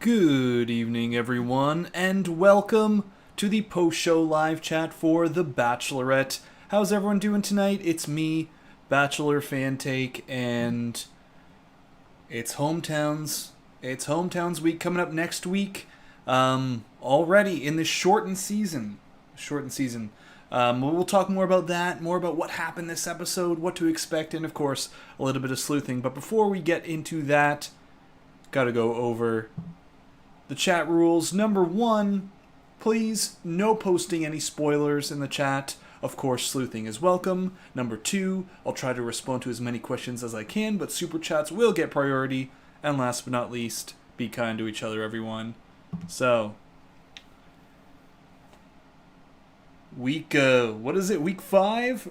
Good evening, everyone, and welcome to the post-show live chat for The Bachelorette. How's everyone doing tonight? It's me, Bachelor Fan Take, and it's Hometowns. It's Hometowns week coming up next week. Already in the shortened season. We'll talk more about that, more about what happened this episode, what to expect, and of course, a little bit of sleuthing. But before we get into that, gotta go over the chat rules. Number 1, please, no posting any spoilers in the chat. Of course, sleuthing is welcome. Number 2, I'll try to respond to as many questions as I can, but super chats will get priority. And last but not least, be kind to each other, everyone. So, week 5?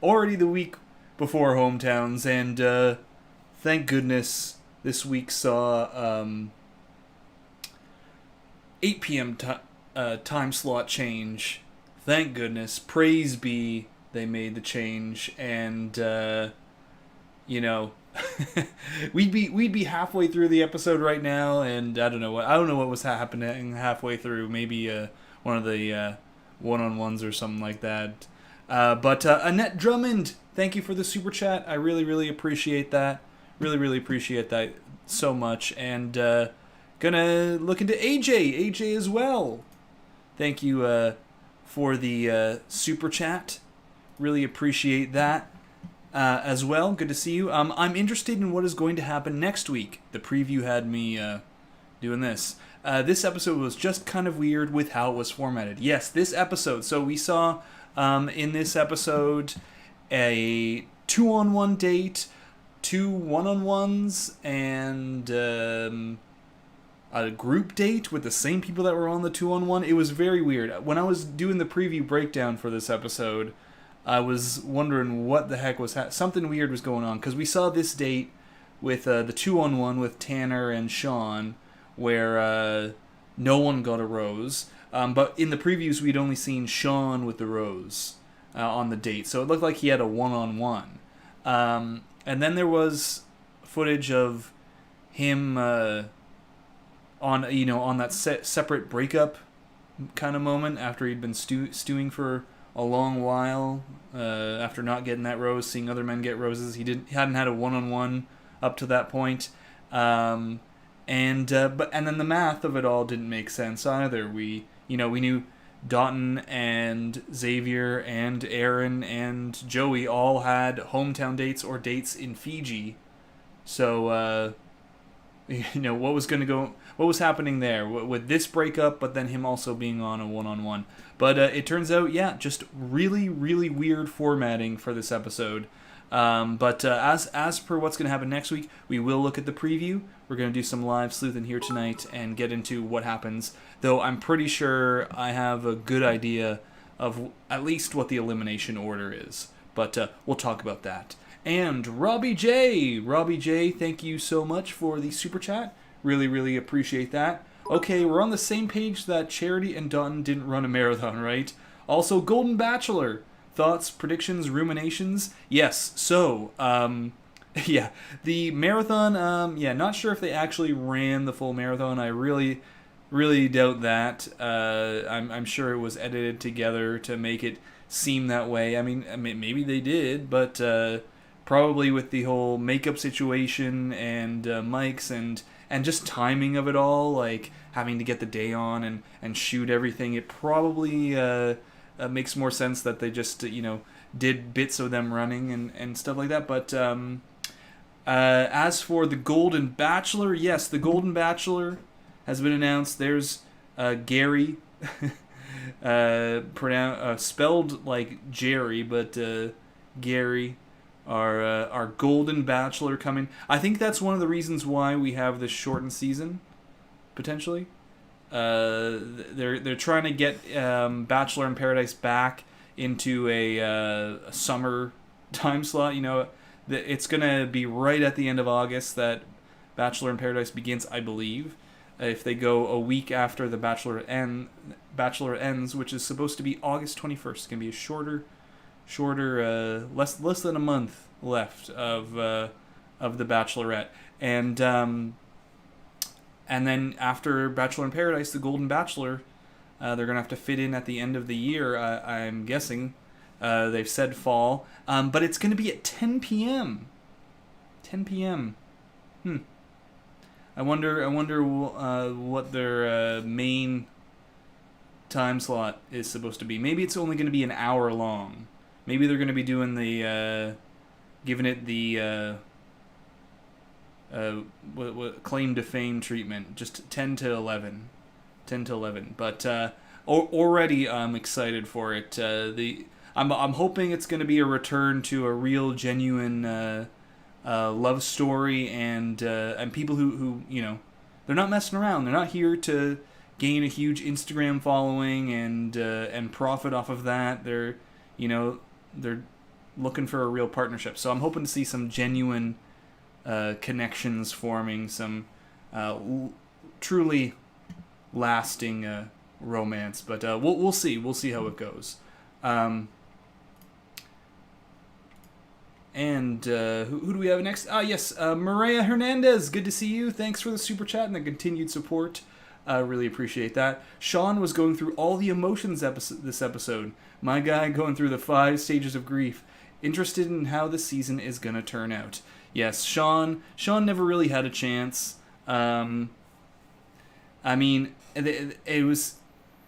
Already the week before Hometowns, and thank goodness this week saw 8 p.m. Time slot change. Thank goodness. Praise be they made the change, and we'd be halfway through the episode right now, and I don't know what was happening halfway through. Maybe one of the one-on-ones or something like that. But Annette Drummond, thank you for the super chat. I really appreciate that. Really appreciate that so much, and gonna look into AJ as well. Thank you for the super chat. Really appreciate that as well. Good to see you. I'm interested in what is going to happen next week. The preview had me doing this. This episode was just kind of weird with how it was formatted. Yes, this episode. So we saw in this episode a 2-on-1 date, 2 1-on-1s, and a group date with the same people that were on the 2-on-1. It was very weird. When I was doing the preview breakdown for this episode, I was wondering what the heck was something weird was going on, because we saw this date with the 2-on-1 with Tanner and Sean, where no one got a rose. But in the previews, we'd only seen Sean with the rose on the date, so it looked like he had a 1-on-1. And then there was footage of him on that separate breakup kind of moment after he'd been stewing for a long while, after not getting that rose, seeing other men get roses. He hadn't had a 1-on-1 up to that point. And then the math of it all didn't make sense either. We knew Dotun and Xavier and Aaron and Joey all had hometown dates or dates in Fiji. So what was happening there with this breakup, but then him also being on a 1-on-1. But it turns out, just really weird formatting for this episode. But as per what's going to happen next week, we will look at the preview. We're going to do some live sleuthing here tonight and get into what happens. Though I'm pretty sure I have a good idea of at least what the elimination order is. But we'll talk about that. And Robbie J, thank you so much for the super chat. Really appreciate that. Okay, we're on the same page that Charity and Dotun didn't run a marathon, right? Also, Golden Bachelor. Thoughts, predictions, ruminations? Yes, so, the marathon, not sure if they actually ran the full marathon. I really doubt that. I'm sure it was edited together to make it seem that way. I mean maybe they did, but probably with the whole makeup situation and mics and just timing of it all, like having to get the day on and shoot everything, it probably makes more sense that they just did bits of them running and stuff like that. But as for the Golden Bachelor, yes, the Golden Bachelor has been announced. There's Gary, spelled like Jerry, but Gary, our Golden Bachelor coming. I think that's one of the reasons why we have this shortened season, potentially. They're trying to get Bachelor in Paradise back into a summer time slot. It's gonna be right at the end of August that Bachelor in Paradise begins, I believe. If they go a week after the Bachelor ends, which is supposed to be August 21st, it's gonna be a shorter, less than a month left of the Bachelorette, and And then after Bachelor in Paradise, the Golden Bachelor, they're gonna have to fit in at the end of the year. I'm guessing. They've said fall, but it's gonna be at 10 p.m. 10 p.m. I wonder what their main time slot is supposed to be. Maybe it's only going to be an hour long. Maybe they're going to be doing the giving it the what claim to fame treatment, just 10 to 11. 10 to 11. But already I'm excited for it. I'm hoping it's going to be a return to a real genuine love story, and people who they're not messing around. They're not here to gain a huge Instagram following and profit off of that. They're looking for a real partnership. So I'm hoping to see some genuine connections forming, some truly lasting romance. But we'll see. We'll see how it goes. And who do we have next? Yes, Maria Hernandez. Good to see you. Thanks for the super chat and the continued support. Really appreciate that. Sean was going through all the emotions this episode. My guy going through the 5 stages of grief. Interested in how the season is going to turn out. Yes, Sean never really had a chance. I mean, it was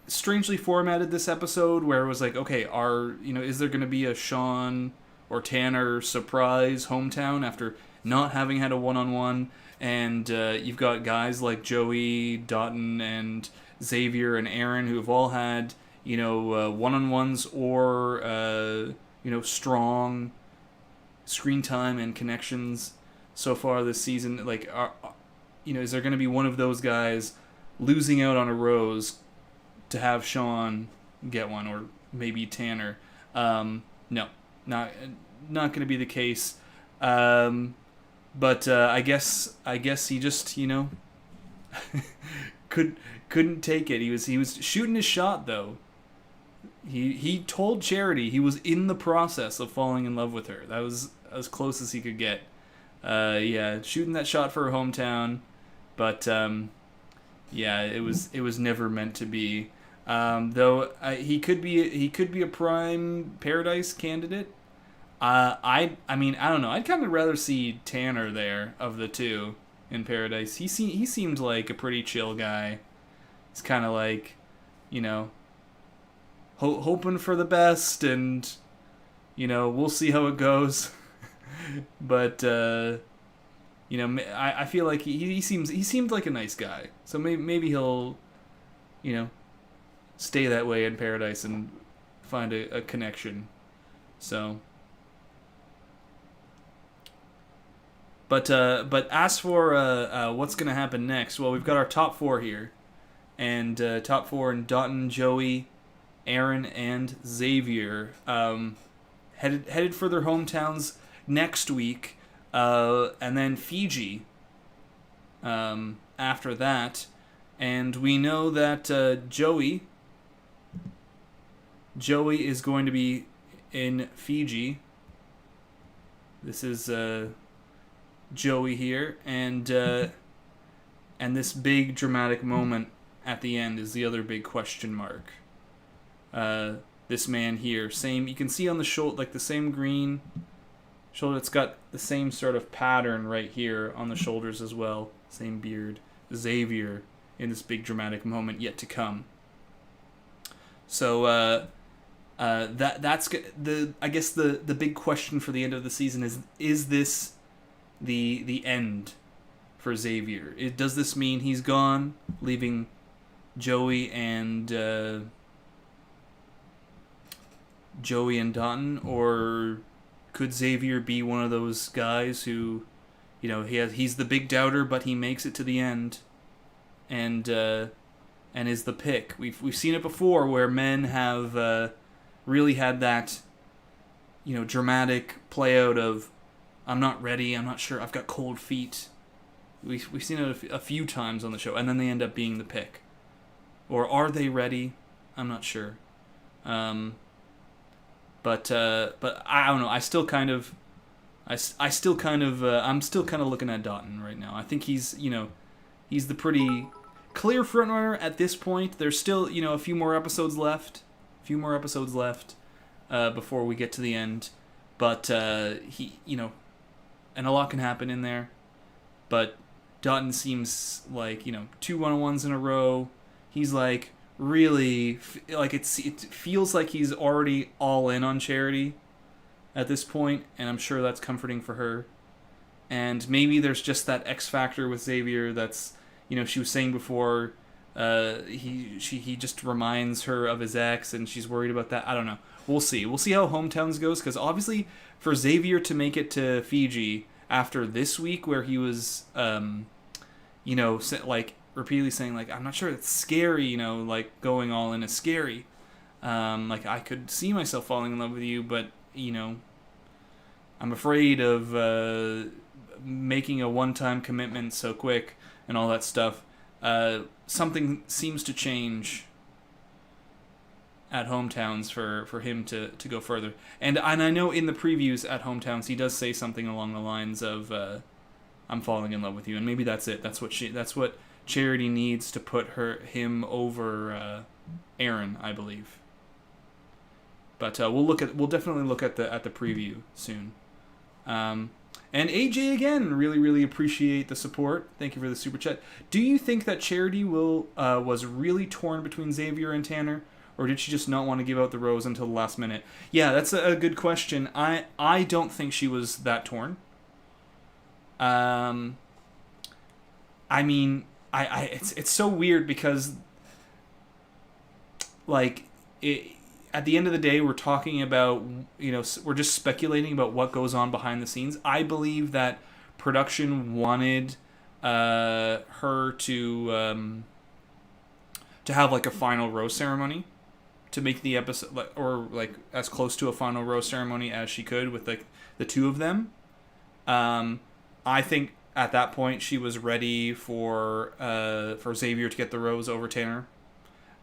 strangely formatted this episode where it was like, okay, is there going to be a Sean or Tanner surprise hometown after not having had a one-on-one? And you've got guys like Joey, Dotun, and Xavier and Aaron who have all had, one-on-ones or, strong screen time and connections so far this season. Like, is there going to be one of those guys losing out on a rose to have Sean get one, or maybe Tanner? No. Not going to be the case. But I guess he just couldn't take it. He was shooting his shot though. He told Charity he was in the process of falling in love with her. That was as close as he could get. Shooting that shot for her hometown, but it was never meant to be. Though he could be a prime Paradise candidate. I mean, I don't know. I'd kind of rather see Tanner there of the two in Paradise. He seemed like a pretty chill guy. He's kind of like, hoping for the best, and we'll see how it goes. But I feel like he seemed like a nice guy. So maybe he'll stay that way in Paradise and find a connection. So. But as for what's going to happen next, well, we've got our top 4 here. And top 4 in Dotun, Joey, Aaron, and Xavier. Headed for their hometowns next week. And then Fiji after that. And we know that Joey is going to be in Fiji. This is... Joey here, and this big dramatic moment at the end is the other big question mark. This man here, you can see on the shoulder, like the same green shoulder, it's got the same sort of pattern right here on the shoulders as well, same beard. Xavier in this big dramatic moment yet to come. So that's I guess the big question for the end of the season is this the end for Xavier? Does this mean he's gone, leaving Joey and Dotun, or could Xavier be one of those guys who, he's the big doubter, but he makes it to the end, and is the pick? We've seen it before where men have really had that, dramatic play out of, I'm not ready, I'm not sure, I've got cold feet. We've seen it a few times on the show, and then they end up being the pick. Or are they ready? I'm not sure. But I don't know. I'm still kind of looking at Dotun right now. I think he's He's the pretty clear frontrunner at this point. There's still, a few more episodes left. Before we get to the end. But, he, and a lot can happen in there. But Dutton seems like, 2 1-on-1s in a row. He's like, really, like, it feels like he's already all in on Charity at this point, and I'm sure that's comforting for her. And maybe there's just that X factor with Xavier that's, she was saying before, he just reminds her of his ex, and she's worried about that. I don't know. We'll see. We'll see how Hometowns goes, because obviously for Xavier to make it to Fiji after this week, where he was, like repeatedly saying like, I'm not sure it's scary, like going all in is scary. Like I could see myself falling in love with you, but I'm afraid of making a one-time commitment so quick and all that stuff. Something seems to change at Hometowns for him to go further. And I know in the previews at Hometowns he does say something along the lines of I'm falling in love with you, and maybe that's it. That's what Charity needs to put him over Aaron, I believe. But we'll definitely look at the preview soon. And AJ again, really, really appreciate the support. Thank you for the super chat. Do you think that Charity was really torn between Xavier and Tanner, or did she just not want to give out the rose until the last minute? Yeah, that's a good question. I don't think she was that torn. I mean, it's so weird because, like, at the end of the day, we're talking about, we're just speculating about what goes on behind the scenes. I believe that production wanted her to have like a final rose ceremony, to make the episode, or like as close to a final rose ceremony as she could with like the two of them. I think at that point she was ready for Xavier to get the rose over Tanner.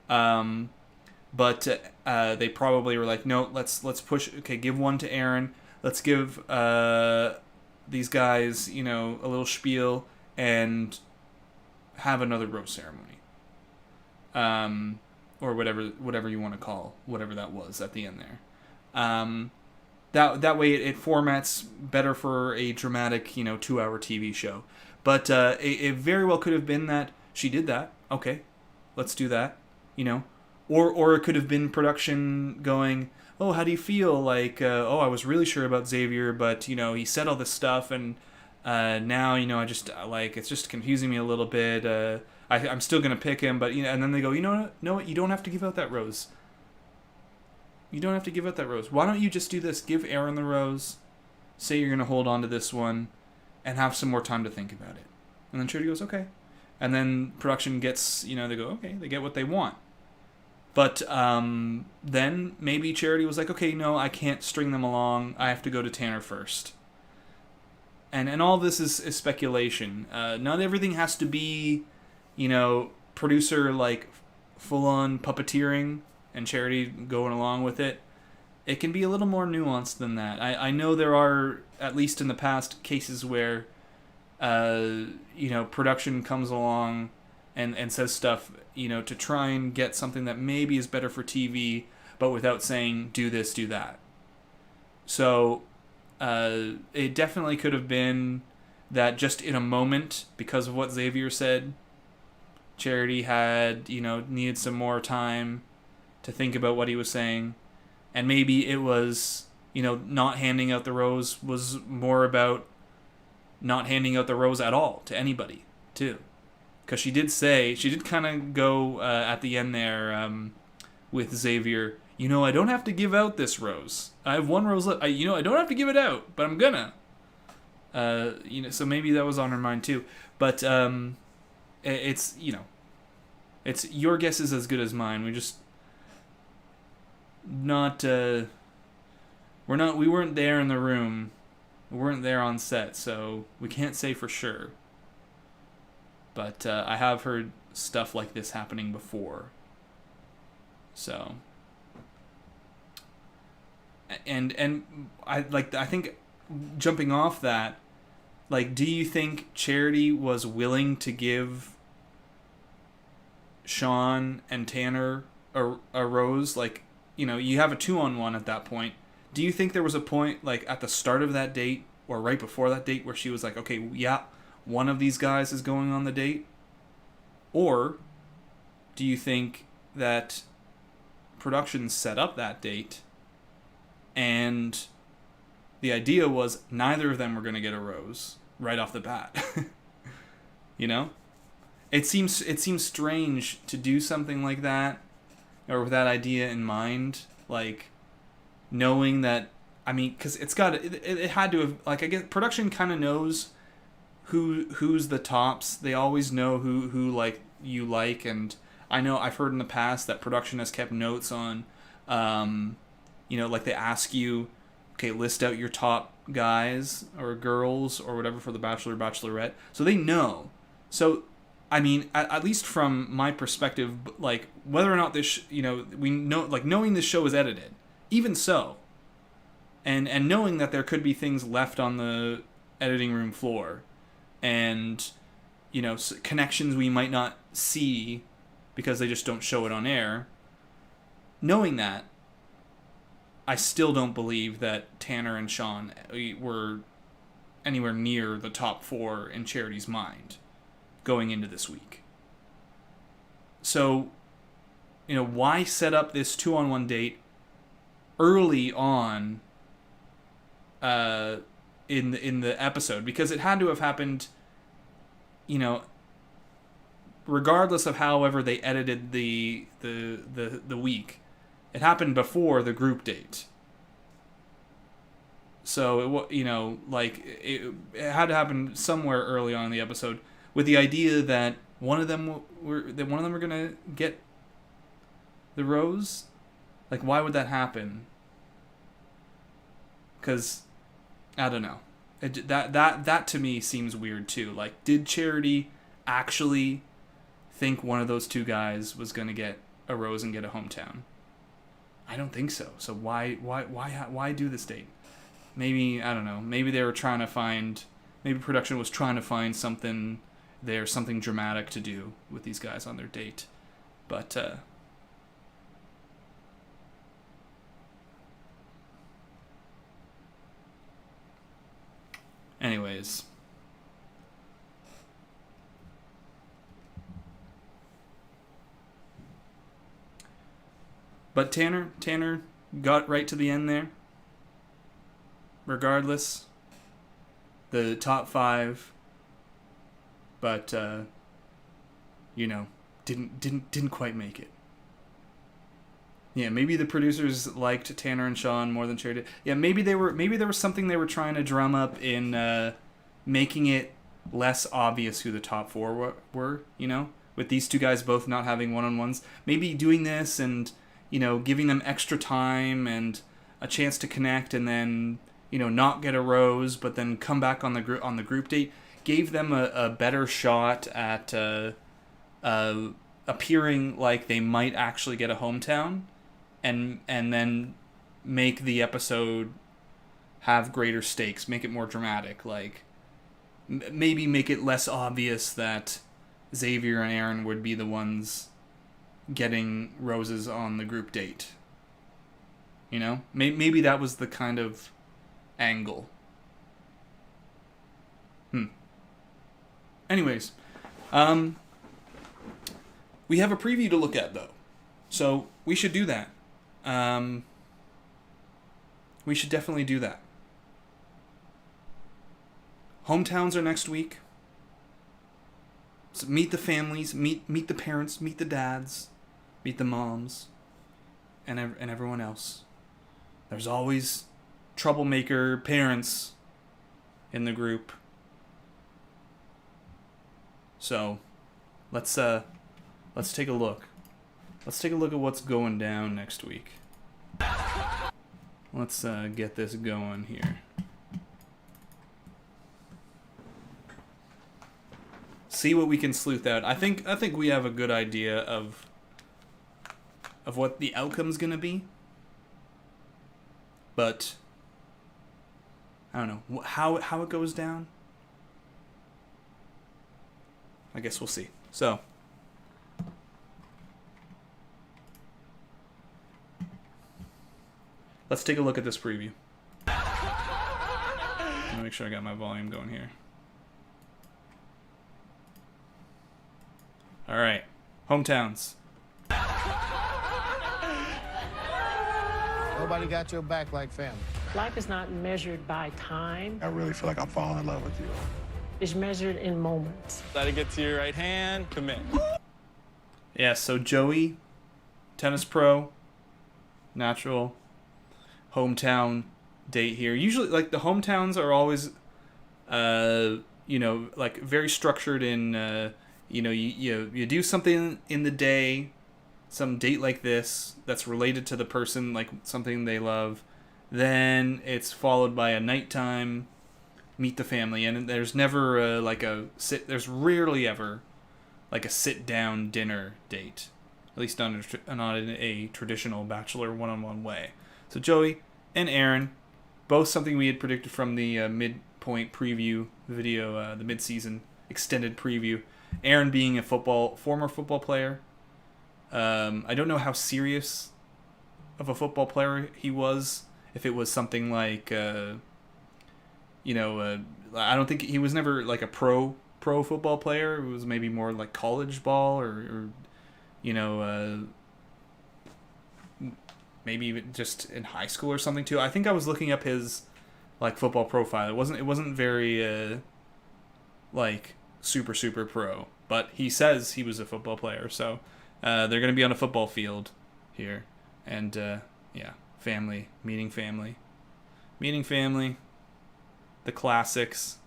But they probably were like, no, let's push. Okay, give one to Aaron. Let's give these guys, a little spiel and have another rose ceremony, or whatever you want to call whatever that was at the end there. That way it formats better for a dramatic, 2-hour TV show. But it very well could have been that she did that. Okay, let's do that. Or it could have been production going, oh, how do you feel? Like, I was really sure about Xavier, but, he said all this stuff, and now, I just, it's just confusing me a little bit. I'm still going to pick him, but, and then they go, no, you don't have to give out that rose. You don't have to give out that rose. Why don't you just do this? Give Aaron the rose, say you're going to hold on to this one, and have some more time to think about it. And then Charity goes, okay. And then production gets, they go, okay, they get what they want. But then maybe Charity was like, okay, no, I can't string them along. I have to go to Tanner first. And all this is speculation. Not everything has to be, producer, like, full-on puppeteering and Charity going along with it. It can be a little more nuanced than that. I know there are, at least in the past, cases where, production comes along and says stuff, to try and get something that maybe is better for TV, but without saying, do this, do that. So, it definitely could have been that just in a moment, because of what Xavier said, Charity had, needed some more time to think about what he was saying. And maybe it was, not handing out the rose was more about not handing out the rose at all to anybody, too. Because she did kind of go at the end there with Xavier, I don't have to give out this rose. I have one rose left. I don't have to give it out, but I'm gonna. So maybe that was on her mind too. But it's your guess is as good as mine. We just not we weren't there in the room. We weren't there on set, so we can't say for sure. But I have heard stuff like this happening before. So, and I think jumping off that, do you think Charity was willing to give Sean and Tanner arose, like, you know, you have a 2-on-1 at that point. Do you think there was a point, like, at the start of that date or right before that date where she was like, okay, yeah, one of these guys is going on the date? Or do you think that production set up that date and the idea was neither of them were going to get a rose right off the bat? You know? It seems strange to do something like that, or with that idea in mind, like, knowing that, I mean, because it had to have, like, I guess production kind of knows who's the tops. They always know who like you like, and I know I've heard in the past that production has kept notes on, you know, like they ask you, okay, list out your top guys or girls or whatever for the Bachelor or Bachelorette, so they know. So, I mean, at least from my perspective, like, whether or not this, you know, we know, like, knowing this show is edited, even so, and knowing that there could be things left on the editing room floor, and, you know, connections we might not see because they just don't show it on air, knowing that, I still don't believe that Tanner and Sean were anywhere near the top 4 in Charity's mind going into this week. So, you know, why set up this 2-on-1 date early on in the episode? Because it had to have happened, you know, regardless of however they edited the week. It happened before the group date. So, it, you know, like, it had to happen somewhere early on in the episode, with the idea that one of them were gonna get the rose. Like, why would that happen? Because, I don't know. That to me seems weird too. Like, did Charity actually think one of those two guys was gonna get a rose and get a hometown? I don't think so. So why do this date? Maybe, I don't know. Maybe they were trying to find. Maybe production was trying to find something there, something dramatic to do with these guys on their date. But anyways. But Tanner got right to the end there. Regardless, the top 5, but you know, didn't quite make it. Yeah, maybe the producers liked Tanner and Sean more than Charity. Yeah, maybe there was something they were trying to drum up in making it less obvious who the top 4 were. You know, with these two guys both not having one-on-ones, maybe doing this and, you know, giving them extra time and a chance to connect, and then, you know, not get a rose, but then come back on the group date, gave them a better shot at appearing like they might actually get a hometown, and then make the episode have greater stakes, make it more dramatic, like maybe make it less obvious that Xavier and Aaron would be the ones getting roses on the group date. You know, maybe that was the kind of angle. Anyways, we have a preview to look at, though, so we should do that. We should definitely do that. Hometowns are next week. So meet the families, meet the parents, meet the dads, meet the moms, and everyone else. There's always troublemaker parents in the group. So, let's take a look. Let's take a look at what's going down next week. Let's get this going here. See what we can sleuth out. I think we have a good idea of what the outcome's gonna be. But I don't know how it goes down. I guess we'll see. So, let's take a look at this preview. Let me make sure I got my volume going here. All right, hometowns. Nobody got your back like family. Life is not measured by time. I really feel like I'm falling in love with you. It's measured in moments. Let it get to your right hand. Commit. Yeah, so Joey, tennis pro, natural, hometown date here. Usually, like, the hometowns are always, you know, like, very structured in, you know, you do something in the day, some date like this that's related to the person, like something they love. Then it's followed by a nighttime meet the family, and there's never there's rarely ever like a sit down dinner date, at least not in a traditional Bachelor one-on-one way. So Joey and Aaron, both something we had predicted from the midpoint preview video, the mid-season extended preview. Aaron being a former football player. I don't know how serious of a football player he was. If it was something like, you know, I don't think he was never like a pro football player. It was maybe more like college ball or you know, maybe even just in high school or something too. I think I was looking up his like football profile. It wasn't very like super pro, but he says he was a football player. So they're going to be on a football field here, and yeah, meeting family, the classics.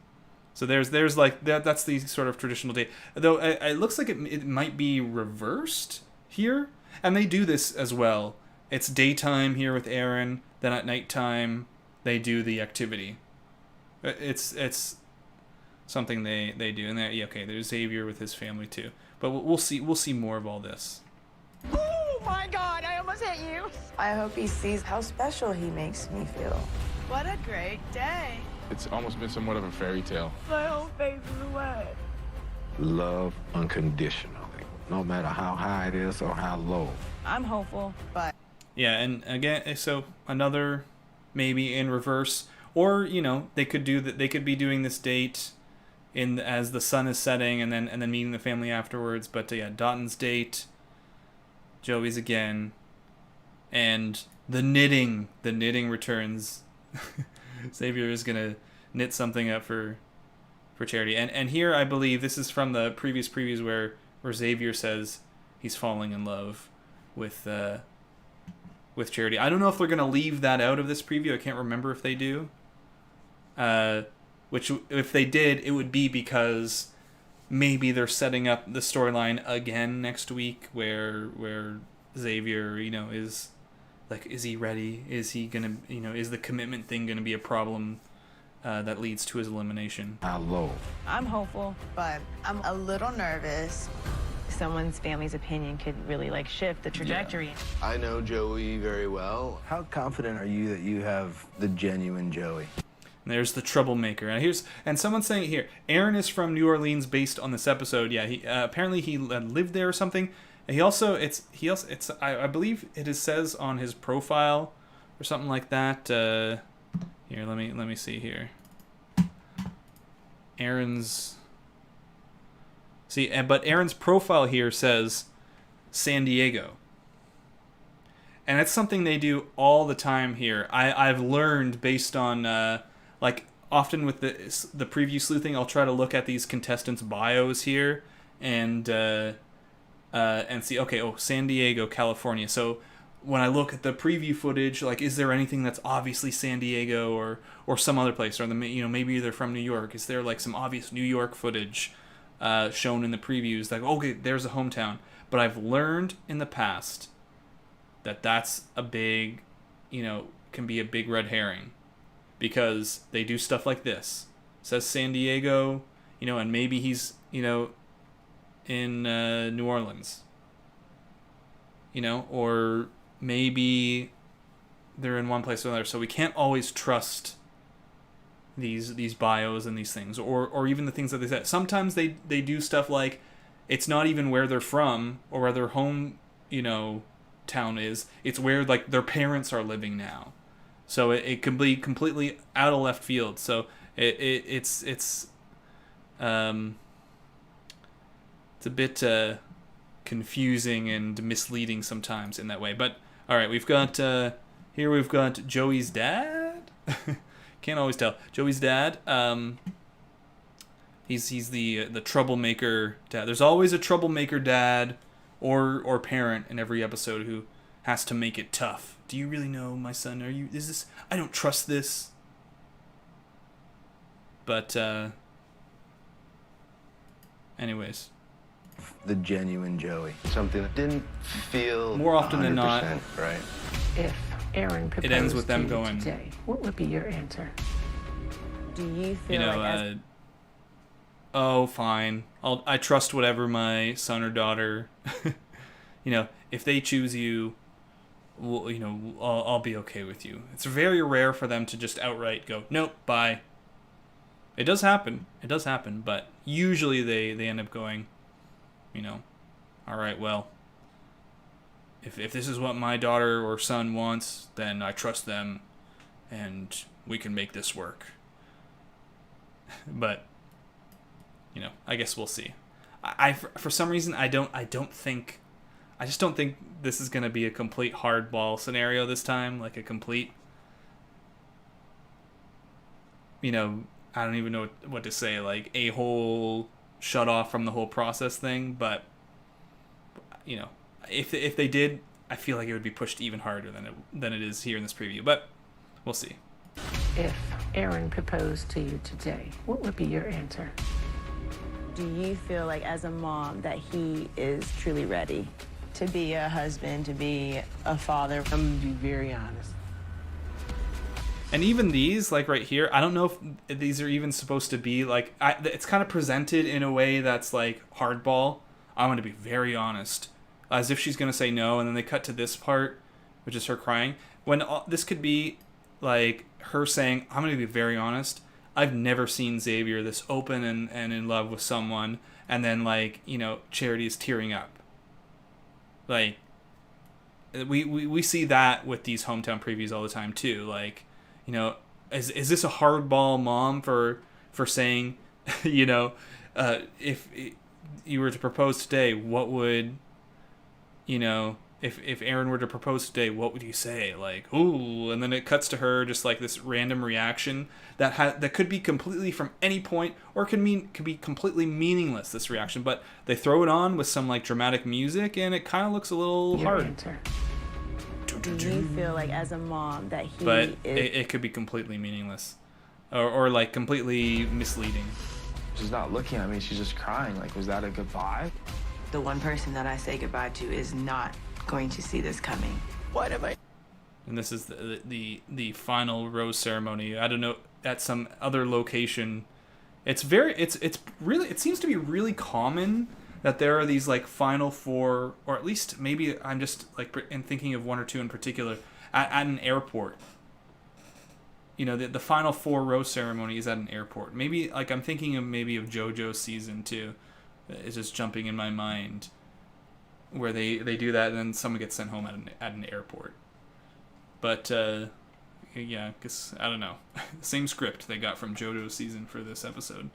So there's like that's the sort of traditional date. Though it looks like it might be reversed here, and they do this as well. It's daytime here with Aaron, then at nighttime they do the activity. It's something they do, and yeah, okay, there's Xavier with his family too. But we'll see more of all this. Oh my God, I almost hit you. I hope he sees how special he makes me feel. What a great day. It's almost been somewhat of a fairy tale. My whole face is wet. Love unconditionally, no matter how high it is or how low. I'm hopeful, but Yeah, and again, so another maybe in reverse, or you know, they could do that. They could be doing this date as the sun is setting, and then meeting the family afterwards. But yeah, Dotton's date, Joey's again, and the knitting returns. Xavier is gonna knit something up for Charity, and here I believe this is from the previous previews where Xavier says he's falling in love with Charity. I don't know if they're gonna leave that out of this preview. I can't remember if they do. Which, if they did, it would be because maybe they're setting up the storyline again next week, where Xavier, you know, is like, is he ready? Is he gonna, you know, is the commitment thing gonna be a problem that leads to his elimination? How low? I'm hopeful, but I'm a little nervous. Someone's family's opinion could really like shift the trajectory. Yeah. I know Joey very well. How confident are you that you have the genuine Joey? And there's the Troublemaker. And someone's saying here, Aaron is from New Orleans based on this episode. Yeah, he apparently he lived there or something. And I believe it says on his profile or something like that. Here, let me see here. But Aaron's profile here says San Diego. And it's something they do all the time here. I've learned based on like often with the preview sleuthing, I'll try to look at these contestants' bios here and see, okay, San Diego, California. So when I look at the preview footage, like, is there anything that's obviously San Diego or some other place, or maybe they're from New York? Is there like some obvious New York footage shown in the previews? Like, okay, there's a hometown. But I've learned in the past that that's a big, can be a big red herring, because they do stuff like this. It says San Diego, and maybe he's, in New Orleans, or maybe they're in one place or another. So we can't always trust these bios and these things, or even the things that they said. Sometimes they do stuff like it's not even where they're from or where their home, town is. It's where like their parents are living now. So it can be completely out of left field. So it's a bit confusing and misleading sometimes in that way. But all right, we've got Joey's dad. Can't always tell. Joey's dad. He's the troublemaker dad. There's always a troublemaker dad or parent in every episode who has to make it tough. Do you really know, my son? Is this? I don't trust this. But anyways, The genuine Joey. Something that didn't feel more often than not, right. If Aaron proposed it ends with them to you going, today, what would be your answer? Do you feel you know, like oh, fine. I trust whatever my son or daughter, you know, if they choose you, well, you know, I'll be okay with you. It's very rare for them to just outright go, nope, bye. It does happen, but usually they end up going, you know, all right, well, if this is what my daughter or son wants, then I trust them, and we can make this work. But, you know, I guess we'll see. I for some reason I just don't think this is going to be a complete hardball scenario this time, like a complete, you know, I don't even know what to say, like a whole shut off from the whole process thing. But, you know, if they did, I feel like it would be pushed even harder than it is here in this preview. But we'll see. If Aaron proposed to you today, what would be your answer? do you feel like as a mom that he is truly ready to be a husband, to be a father? I'm gonna be very honest. And even these, like right here, I don't know if these are even supposed to be like, it's kind of presented in a way that's like hardball. I'm going to be very honest, as if she's going to say no, and then they cut to this part, which is her crying. When this could be like her saying, I'm going to be very honest. I've never seen Xavier this open and in love with someone, and then like, you know, Charity is tearing up. Like, we see that with these hometown previews all the time too. Like, you know, is this a hardball mom for saying, you know, if you were to propose today, what would, you know, if Aaron were to propose today, what would you say? Like, ooh, and then it cuts to her just like this random reaction that could be completely from any point, or could be completely meaningless, this reaction, but they throw it on with some like dramatic music and it kind of looks a little hard. Do you feel like as a mom that he but is... it could be completely meaningless or like completely misleading. She's not looking at me, she's just crying. Like, was that a goodbye? The one person that I say goodbye to is not going to see this coming. What am I... And this is the final rose ceremony. I don't know, at some other location. It's really, it seems to be really common that there are these like final four, or at least maybe I'm just like thinking of one or two in particular, at an airport. You know, the final four rose ceremony is at an airport. Maybe like I'm thinking of maybe of JoJo's season 2. It's just jumping in my mind, where they do that and then someone gets sent home at an airport. But yeah, I guess I don't know. Same script they got from JoJo's season for this episode.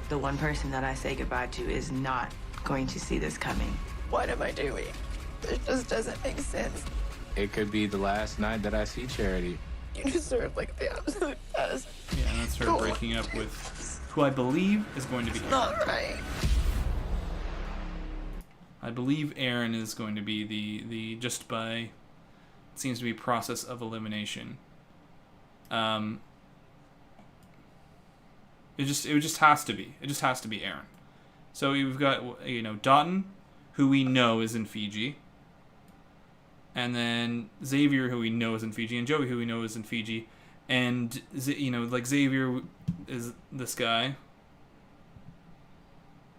The one person that I say goodbye to is not going to see this coming. What am I doing? It just doesn't make sense. It could be the last night that I see Charity. You deserve like the absolute best. Yeah, that's her breaking up with who I believe is going to be Aaron. Not right. I believe Aaron is going to be the just by, it seems to be process of elimination. It just has to be. It just has to be Aaron. So we've got, you know, Dotun, who we know is in Fiji. And then Xavier, who we know is in Fiji, and Joey, who we know is in Fiji. And, you know, like Xavier is this guy.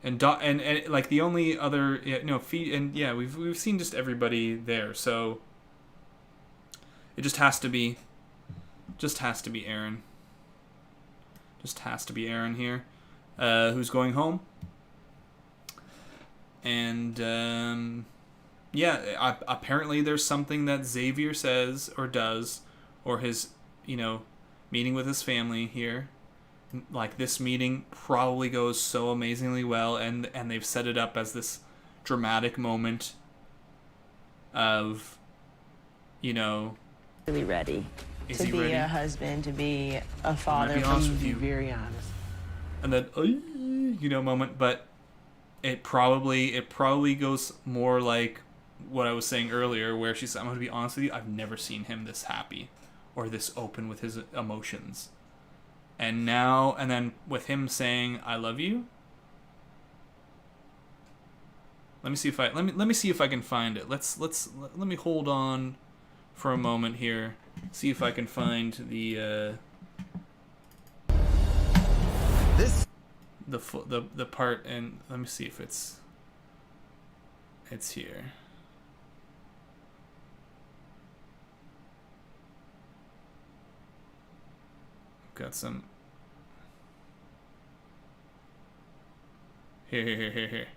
And like the only other, Fiji, and yeah, we've seen just everybody there. So it just has to be Aaron. Just has to be Aaron here, who's going home. And yeah, apparently there's something that Xavier says or does, or his, meeting with his family here. Like, this meeting probably goes so amazingly well, and they've set it up as this dramatic moment of, Really ready is to he be ready? a husband, to be a father. be honest with you. Very honest. And then, moment, but it probably goes more like what I was saying earlier, where she said, I'm going to be honest with you, I've never seen him this happy or this open with his emotions. And then with him saying, I love you. Let me see if I can find it. Let me hold on for a moment here. See if I can find the the part, and let me see if it's here. Got some here.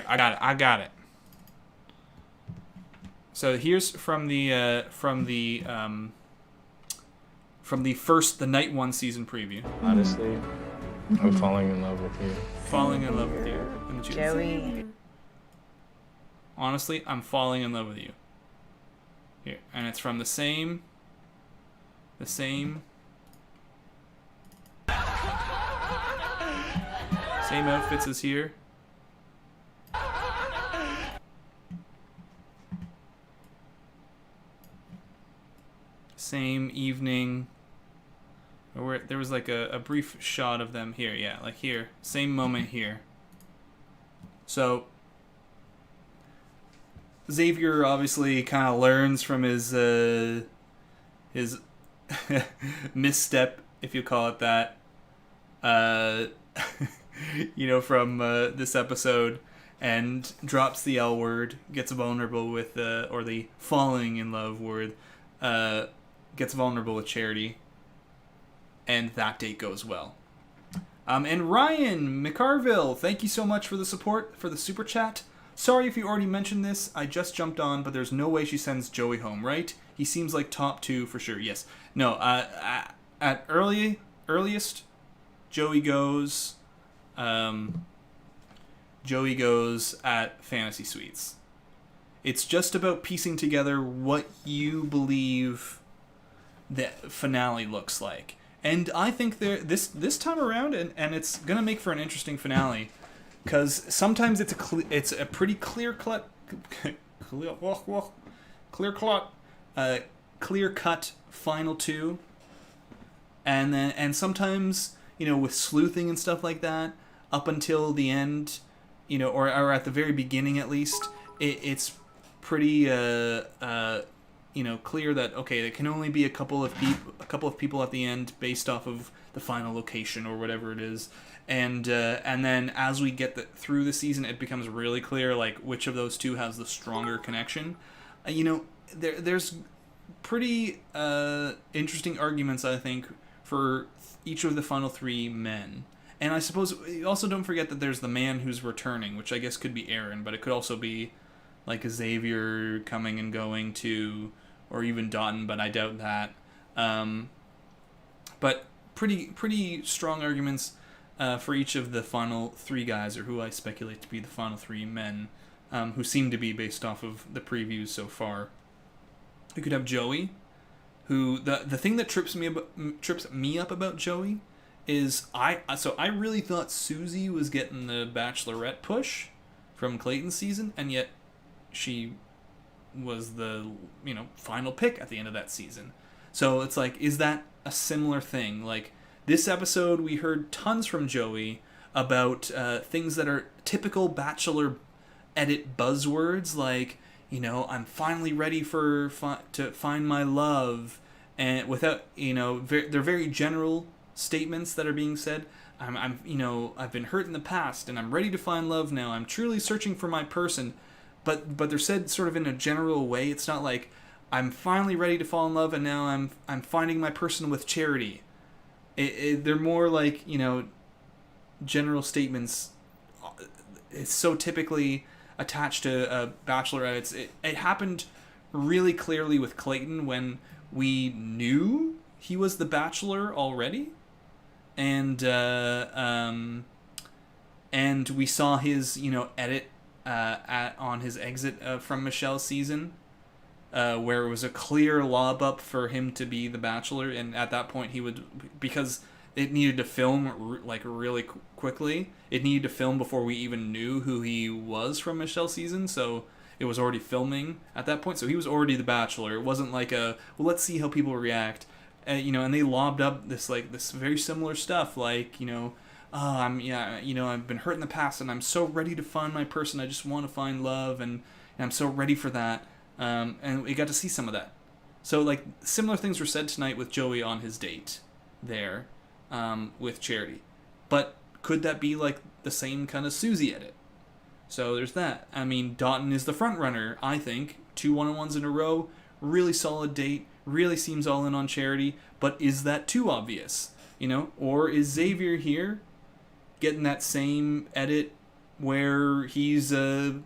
I got it. So here's from the night one season preview. Honestly, I'm falling in love with you. Falling in love with you. And Joey. Honestly, I'm falling in love with you. Here, and it's from the same outfits as here. Same evening. Or there was like a brief shot of them here. Yeah, like here. Same moment here. So Xavier obviously kind of learns from his misstep, if you call it that. From this episode, and drops the L word, gets vulnerable with or the falling in love word, gets vulnerable with Charity, and that date goes well. And Ryan McCarville, thank you so much for the support, for the super chat. Sorry if you already mentioned this, I just jumped on, but there's no way she sends Joey home, right? He seems like top 2 for sure. Yes. No, at earliest, Joey goes at Fantasy Suites. It's just about piecing together what you believe the finale looks like. And I think this time around, and it's going to make for an interesting finale, because sometimes it's a pretty clear cut final 2, and sometimes, with sleuthing and stuff like that, up until the end, or at the very beginning at least, it's pretty clear that, okay, there can only be a couple of people at the end based off of the final location or whatever it is, and then as we get through the season, it becomes really clear like which of those two has the stronger connection. There's pretty interesting arguments, I think, for each of the final 3 men. And I suppose also don't forget that there's the man who's returning, which I guess could be Aaron, but it could also be like a Xavier coming and going to, or even Dotton, but I doubt that. But pretty strong arguments for each of the final 3 guys, or who I speculate to be the final 3 men, who seem to be based off of the previews so far. We could have Joey, who the thing that trips me up about Joey is I really thought Susie was getting the Bachelorette push from Clayton's season, and yet she was the final pick at the end of that season. So it's like, is that a similar thing? Like, this episode we heard tons from Joey about things that are typical Bachelor edit buzzwords, like, I'm finally ready to find my love, and without, they're very general statements that are being said. I've been hurt in the past, and I'm ready to find love now. I'm truly searching for my person, but they're said sort of in a general way. It's not like I'm finally ready to fall in love, and now I'm finding my person with Charity. They're more like general statements. It's so typically attached to a Bachelorette. It happened really clearly with Clayton when we knew he was the Bachelor already, and we saw his edit on his exit from Michelle's season, where it was a clear lob up for him to be the Bachelor, and at that point he would, because it needed to film really quickly. It needed to film before we even knew who he was from Michelle's season, so it was already filming at that point. So he was already the Bachelor. It wasn't like let's see how people react, and they lobbed up this very similar stuff, I've been hurt in the past and I'm so ready to find my person. I just want to find love, and I'm so ready for that. And we got to see some of that. So similar things were said tonight with Joey on his date there. With Charity. But could that be the same kind of Susie edit? So there's that. I mean, Dotun is the front runner, I think. 2 one-on-ones in a row, really solid date, really seems all in on Charity, but is that too obvious? Or is Xavier here getting that same edit where he's many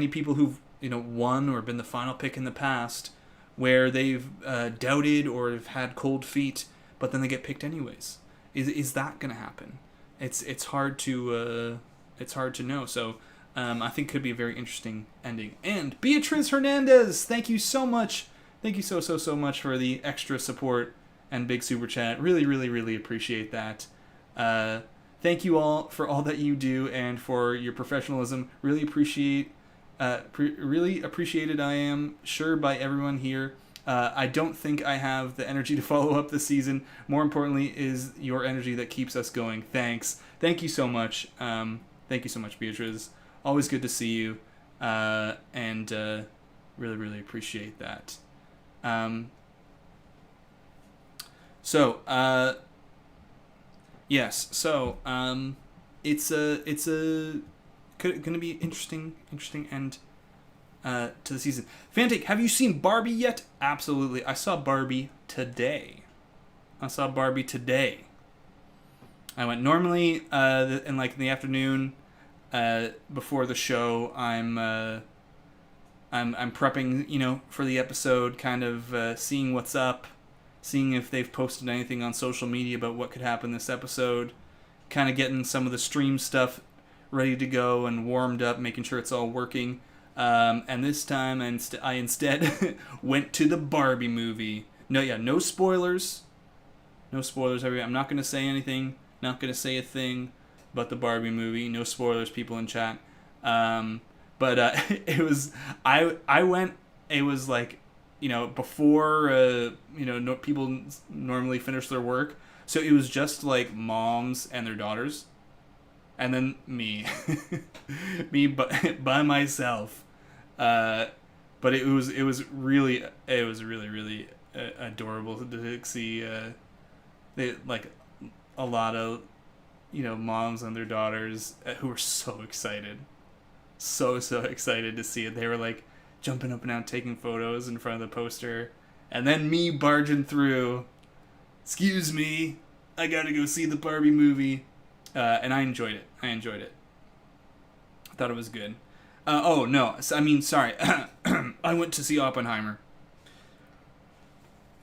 people who've won or been the final pick in the past, where they've doubted or have had cold feet, but then they get picked anyways. Is that going to happen? It's hard to know. So I think it could be a very interesting ending. And Beatriz Hernandez, thank you so much. Thank you so much for the extra support and big super chat. Really, really, really appreciate that. Thank you all for all that you do and for your professionalism. Really appreciate. Really appreciated, I am sure, by everyone here. I don't think I have the energy to follow up this season. More importantly is your energy that keeps us going. Thanks. Thank you so much. Thank you so much, Beatriz. Always good to see you. And really, really appreciate that. Yes. So, it's going to be interesting end to the season. Fantic, have you seen Barbie yet? Absolutely. I saw Barbie today. I went normally in the afternoon before the show. I'm prepping, for the episode, kind of seeing what's up, seeing if they've posted anything on social media about what could happen this episode, kind of getting some of the stream stuff ready to go and warmed up, making sure it's all working. And this time I instead went to the Barbie movie. No spoilers. No spoilers. I'm not going to say anything. Not going to say a thing about the Barbie movie. No spoilers, people in chat. But it was... I went... It was before, people normally finish their work. So it was just moms and their daughters. And then me, by myself, but it was really adorable to see a lot of moms and their daughters who were so excited to see it. They were jumping up and down, taking photos in front of the poster, and then me barging through. Excuse me, I gotta go see the Barbie movie. And I enjoyed it. I thought it was good. Sorry. I went to see Oppenheimer.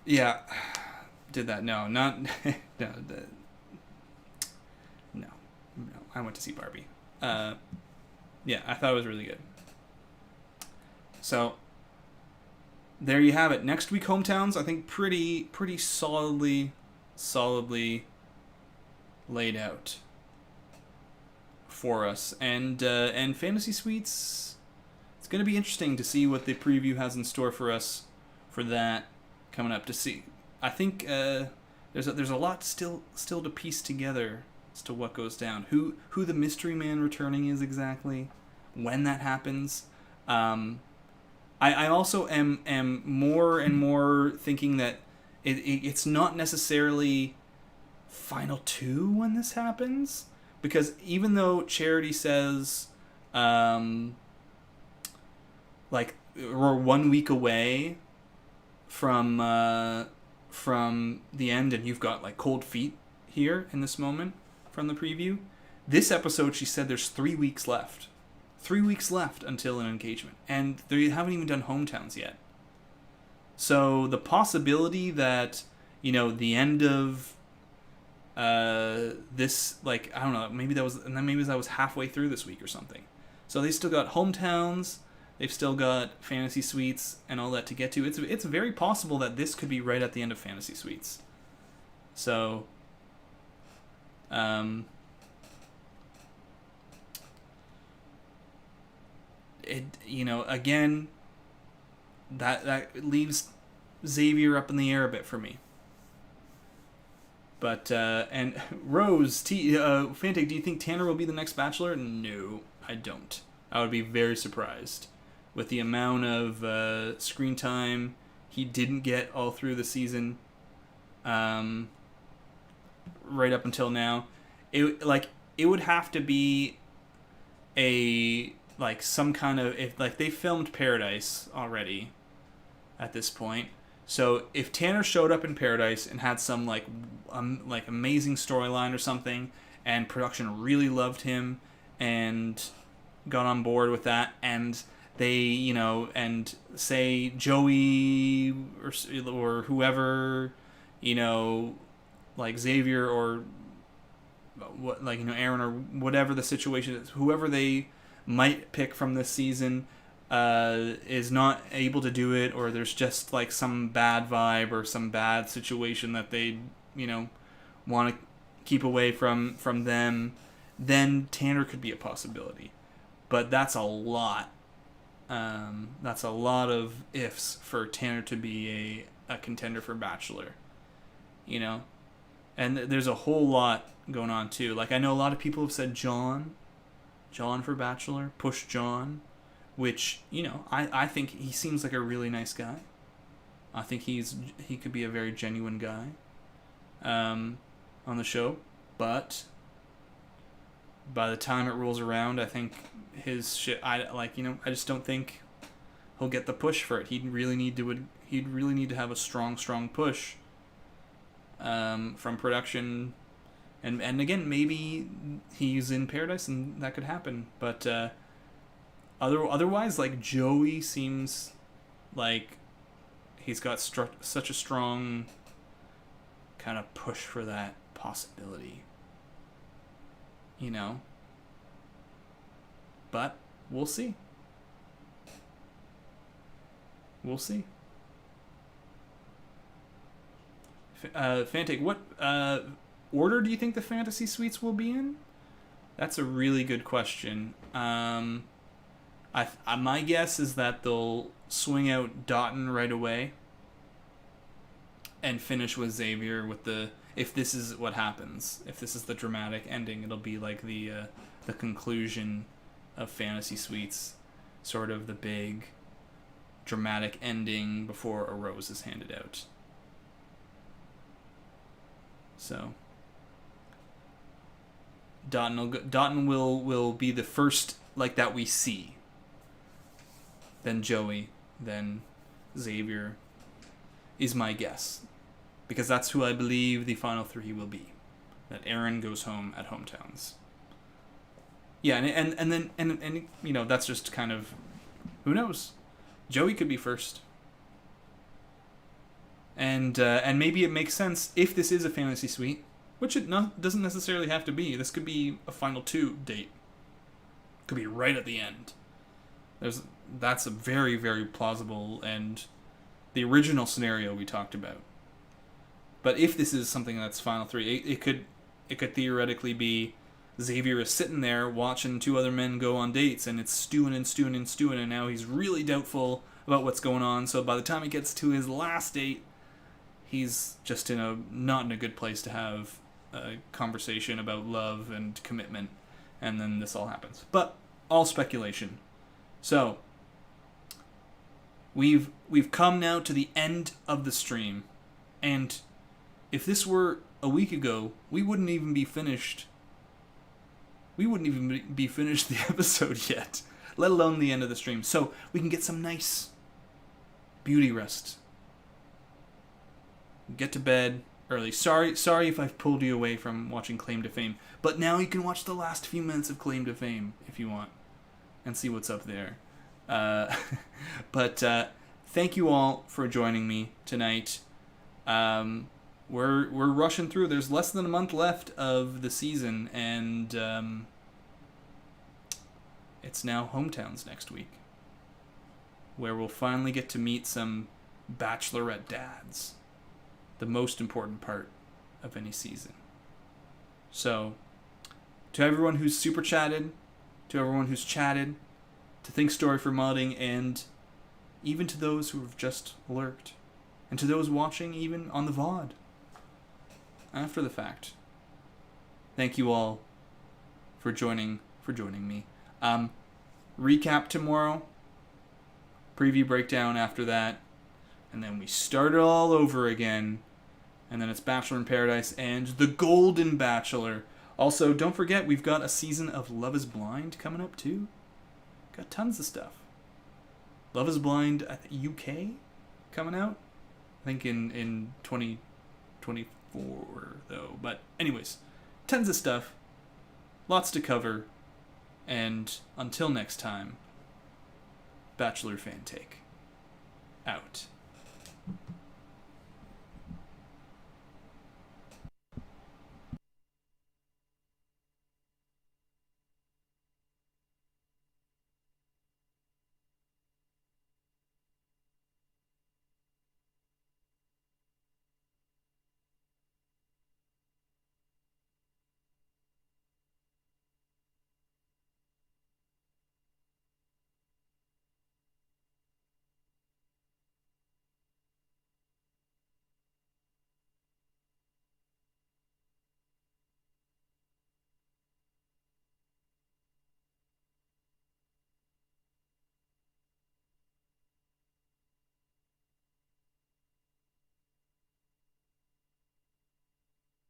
Yeah. Did that. No. I went to see Barbie. Yeah, I thought it was really good. So, there you have it. Next week, Hometowns, I think pretty solidly laid out for us, and Fantasy Suites, it's going to be interesting to see what the preview has in store for us for that coming up. To see, I think there's a lot still to piece together as to what goes down, who the mystery man returning is exactly, when that happens. I also am more and more thinking that it's not necessarily final 2 when this happens. Because even though Charity says, we're 1 week away from the end, and you've got cold feet here in this moment from the preview. This episode, she said there's 3 weeks left. 3 weeks left until an engagement, and they haven't even done Hometowns yet. So the possibility that, the end of this, like, I don't know, maybe that was halfway through this week or something. So they still got hometowns, they've still got fantasy suites and all that to get to. It's very possible that this could be right at the end of fantasy suites. So, again, that leaves Xavier up in the air a bit for me. But, and Rose, Fantic, do you think Tanner will be the next Bachelor? No, I don't. I would be very surprised. With the amount of screen time he didn't get all through the season, right up until now, it would have to be some kind of, if they filmed Paradise already at this point. So if Tanner showed up in Paradise and had some amazing storyline or something, and production really loved him and got on board with that, and they, and say Joey or whoever, like Xavier or what, Aaron or whatever the situation is, whoever they might pick from this season is not able to do it, or there's just some bad vibe or some bad situation that they want to keep away from them, then Tanner could be a possibility. But that's a lot. That's a lot of ifs for Tanner to be a contender for Bachelor. And there's a whole lot going on too. I know a lot of people have said John for Bachelor, push John. Which, I think he seems like a really nice guy. I think he could be a very genuine guy on the show. But by the time it rolls around, I think his shit, I just don't think he'll get the push for it. He'd really need to have a strong push from production. And again, maybe he's in Paradise and that could happen. But otherwise, Joey seems like he's got such a strong kind of push for that possibility. But we'll see. Fantic, what order do you think the fantasy suites will be in? That's a really good question. My guess is that they'll swing out Dotton right away and finish with Xavier if this is what happens. If this is the dramatic ending, it'll be the conclusion of Fantasy Suites, sort of the big dramatic ending before a rose is handed out. So Dotton will be the first that we see. Then Joey, then Xavier is my guess. Because that's who I believe the final three will be. That Aaron goes home at hometowns. Yeah, and then that's just kind of, who knows? Joey could be first. And maybe it makes sense if this is a fantasy suite, which it doesn't necessarily have to be. This could be a final two date. Could be right at the end. That's a very, very plausible and the original scenario we talked about. But if this is something that's final three, it could theoretically be Xavier is sitting there watching two other men go on dates, and it's stewing, and now he's really doubtful about what's going on. So by the time he gets to his last date, he's just not in a good place to have a conversation about love and commitment, and then this all happens. But all speculation. So we've come now to the end of the stream, and if this were a week ago, we wouldn't even be finished. We wouldn't even be finished the episode yet, let alone the end of the stream. So we can get some nice beauty rest. Get to bed early. Sorry if I've pulled you away from watching Claim to Fame, but now you can watch the last few minutes of Claim to Fame if you want, and see what's up there. But thank you all for joining me tonight. We're rushing through. There's less than a month left of the season, and it's now Hometowns next week, where we'll finally get to meet some Bachelorette dads, the most important part of any season. So, to everyone who's super chatted, to everyone who's chatted, to Think Story for modding, and even to those who have just lurked, and to those watching even on the VOD after the fact, thank you all for joining me. Recap tomorrow, preview breakdown after that, and then we start it all over again, and then it's Bachelor in Paradise and The Golden Bachelor. Also, don't forget, we've got a season of Love is Blind coming up too. Got tons of stuff. Love is Blind UK coming out, I think in 2024 though. But anyways, tons of stuff, lots to cover, and until next time, Bachelor Fan Take out.